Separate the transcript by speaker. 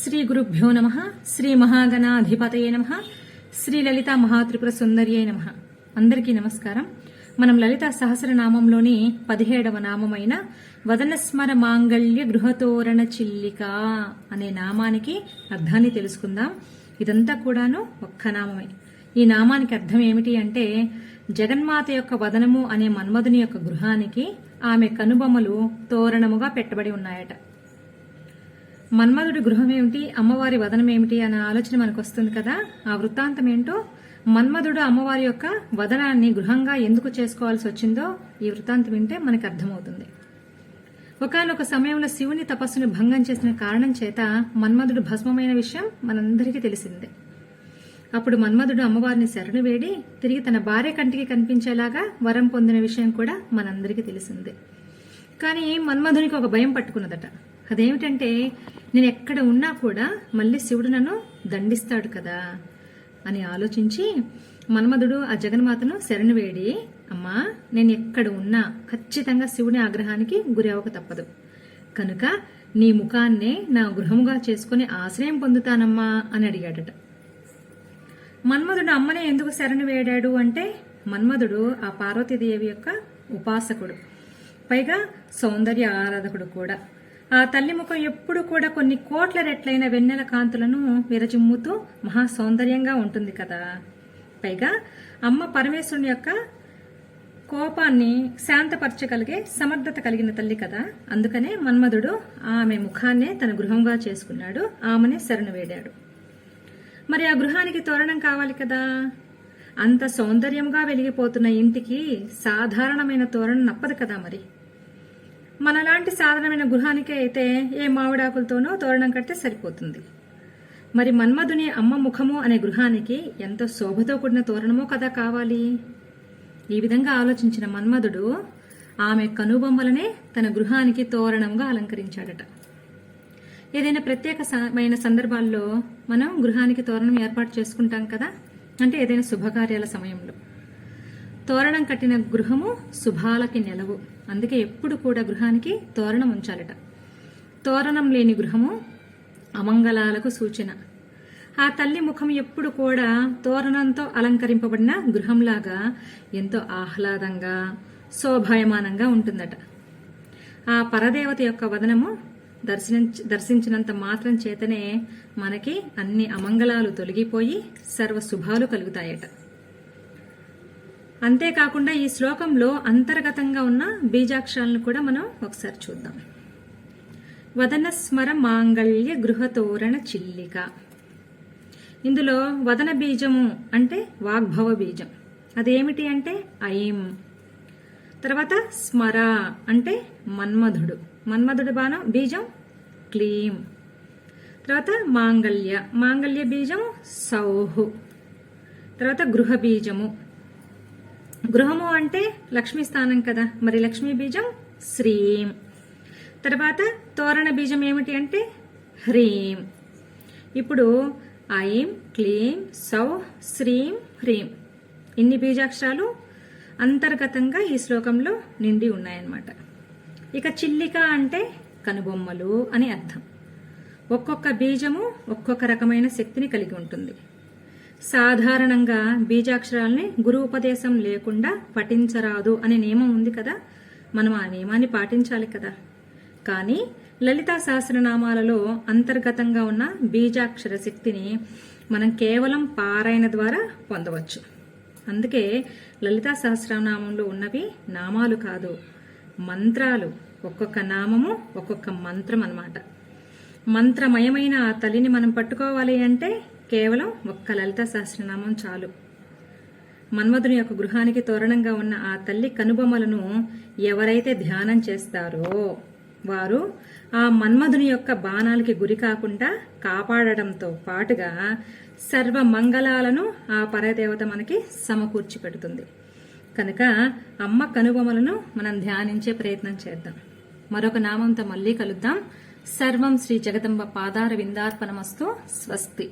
Speaker 1: శ్రీ గురుభ్యో నమః. శ్రీ మహాగణాధిపతయే నమః. శ్రీ లలితా మహాత్రిపుర సుందర్యే నమః. అందరికీ నమస్కారం. మనం లలితా సహస్రనామంలోని 17వ నామమైన వదనస్మర మాంగళ్య గృహతోరణ చిల్లిక అనే నామానికి అర్థాన్ని తెలుసుకుందాం. ఇదంతా కూడాను ఒక్క నామమే. ఈ నామానికి అర్థం ఏమిటి అంటే, జగన్మాత యొక్క వదనము అనే మన్మధుని యొక్క గృహానికి ఆమె కనుబొమ్మలు తోరణముగా పెట్టబడి ఉన్నాయట. మన్మధుడి గృహం ఏమిటి, అమ్మవారి వదనం ఏమిటి అనే ఆలోచన మనకు వస్తుంది కదా. ఆ వృత్తాంతం ఏంటో, మన్మధుడు అమ్మవారి యొక్క వదనాన్ని గృహంగా ఎందుకు చేసుకోవాల్సి వచ్చిందో ఈ వృత్తాంతం వింటే మనకు అర్థమవుతుంది. ఒకానొక సమయంలో శివుని తపస్సును భంగం చేసిన కారణం చేత మన్మధుడు భస్మమైన విషయం మనందరికీ తెలిసిందే. అప్పుడు మన్మధుడు అమ్మవారిని శరణు వేడి తిరిగి తన భార్య కంటికి కనిపించేలాగా వరం పొందిన విషయం కూడా మనందరికీ తెలిసిందే. కానీ మన్మధునికి ఒక భయం పట్టుకున్నదట. అదేమిటంటే, నేను ఎక్కడ ఉన్నా కూడా మళ్ళీ శివుడు నన్ను దండిస్తాడు కదా అని ఆలోచించి మన్మధుడు ఆ జగన్మాతను శరణు వేడి, అమ్మా నేను ఎక్కడ ఉన్నా ఖచ్చితంగా శివుని ఆగ్రహానికి గురి అవ్వక తప్పదు, కనుక నీ ముఖాన్నే నా గృహముగా చేసుకుని ఆశ్రయం పొందుతానమ్మా అని అడిగాడట. మన్మధుడు అమ్మనే ఎందుకు శరణు వేడాడు అంటే, మన్మధుడు ఆ పార్వతీదేవి యొక్క ఉపాసకుడు, పైగా సౌందర్య ఆరాధకుడు కూడా. ఆ తల్లి ముఖం ఎప్పుడు కూడా కొన్ని కోట్ల రెట్లైన వెన్నెల కాంతులను విరజిమ్ముతూ మహా సౌందర్యంగా ఉంటుంది కదా. పైగా అమ్మ పరమేశ్వరుని యొక్క కోపాన్ని శాంతపరచగలిగే సమర్థత కలిగిన తల్లి కదా. అందుకనే మన్మధుడు ఆమె ముఖాన్నే తన గృహంగా చేసుకున్నాడు, ఆమెనే శరణు వేడాడు. మరి ఆ గృహానికి తోరణం కావాలి కదా. అంత సౌందర్యంగా వెలిగిపోతున్న ఇంటికి సాధారణమైన తోరణం నప్పదు కదా. మరి మనలాంటి సాధారణమైన గృహానికే అయితే ఏ మామిడాకులతోనో తోరణం కడితే సరిపోతుంది. మరి మన్మధుని అమ్మ ముఖము అనే గృహానికి ఎంతో శోభతో కూడిన తోరణమో కదా కావాలి. ఈ విధంగా ఆలోచించిన మన్మధుడు ఆమె కనుబొమ్మలనే తన గృహానికి తోరణంగా అలంకరించాడట. ఏదైనా ప్రత్యేకమైన సందర్భాల్లో మనం గృహానికి తోరణం ఏర్పాటు చేసుకుంటాం కదా, అంటే ఏదైనా శుభకార్యాల సమయంలో. తోరణం కట్టిన గృహము శుభాలకి నెలవు. అందుకే ఎప్పుడు కూడా గృహానికి తోరణం ఉంచాలట. తోరణం లేని గృహము అమంగళాలకు సూచన. ఆ తల్లి ముఖం ఎప్పుడు కూడా తోరణంతో అలంకరింపబడిన గృహంలాగా ఎంతో ఆహ్లాదంగా శోభాయమానంగా ఉంటుందట. ఆ పరదేవత యొక్క వదనము దర్శించినంత మాత్రం చేతనే మనకి అన్ని అమంగళాలు తొలగిపోయి సర్వ శుభాలు కలుగుతాయట. అంతేకాకుండా ఈ శ్లోకంలో అంతర్గతంగా ఉన్న బీజాక్షరాలను కూడా మనం ఒకసారి చూద్దాం. వదనస్మర మాంగళ్య గృహతోరణ చిల్లిక. ఇందులో వదన బీజము అంటే వాగ్భవ బీజం. అదేమిటి అంటే ఐం. తర్వాత స్మర అంటే మన్మధుడు, మన్మధుడు బీజం క్లీం. తర్వాత మాంగళ్య బీజం సౌహు. తర్వాత గృహ బీజము. గృహము అంటే లక్ష్మీ స్థానం కదా, మరి లక్ష్మీ బీజం శ్రీం. తర్వాత తోరణ బీజం ఏమిటి అంటే హ్రీం. ఇప్పుడు ఐం, క్లీం, సౌ, శ్రీం, హ్రీం ఇన్ని బీజాక్షరాలు అంతర్గతంగా ఈ శ్లోకంలో నిండి ఉన్నాయన్నమాట. ఇక చిల్లిక అంటే కనుబొమ్మలు అని అర్థం. ఒక్కొక్క బీజము ఒక్కొక్క రకమైన శక్తిని కలిగి ఉంటుంది. సాధారణంగా బీజాక్షరాల్ని గురు ఉపదేశం లేకుండా పఠించరాదు అనే నియమం ఉంది కదా, మనం ఆ నియమాన్ని పాటించాలి కదా. కానీ లలితా సహస్రనామాలలో అంతర్గతంగా ఉన్న బీజాక్షర శక్తిని మనం కేవలం పారాయణ ద్వారా పొందవచ్చు. అందుకే లలితా సహస్రనామంలో ఉన్నవి నామాలు కాదు, మంత్రాలు. ఒక్కొక్క నామము ఒక్కొక్క మంత్రం అన్నమాట. మంత్రమయమైన ఆ తల్లిని మనం పట్టుకోవాలి అంటే కేవలం ఒక్క లలితా సహస్రనామం చాలు. మన్మధుని యొక్క గృహానికి తోరణంగా ఉన్న ఆ తల్లి కనుబొమ్మలను ఎవరైతే ధ్యానం చేస్తారో వారు ఆ మన్మధుని యొక్క బాణాలకి గురి కాకుండా కాపాడడంతో పాటుగా సర్వ మంగళాలను ఆ పరదేవత మనకి సమకూర్చి పెడుతుంది. కనుక అమ్మ కనుబొమ్మలను మనం ధ్యానించే ప్రయత్నం చేద్దాం. మరొక నామంతో మళ్ళీ కలుద్దాం. సర్వం శ్రీ జగదంబ పాదార విందార్పణమస్తు. స్వస్తి.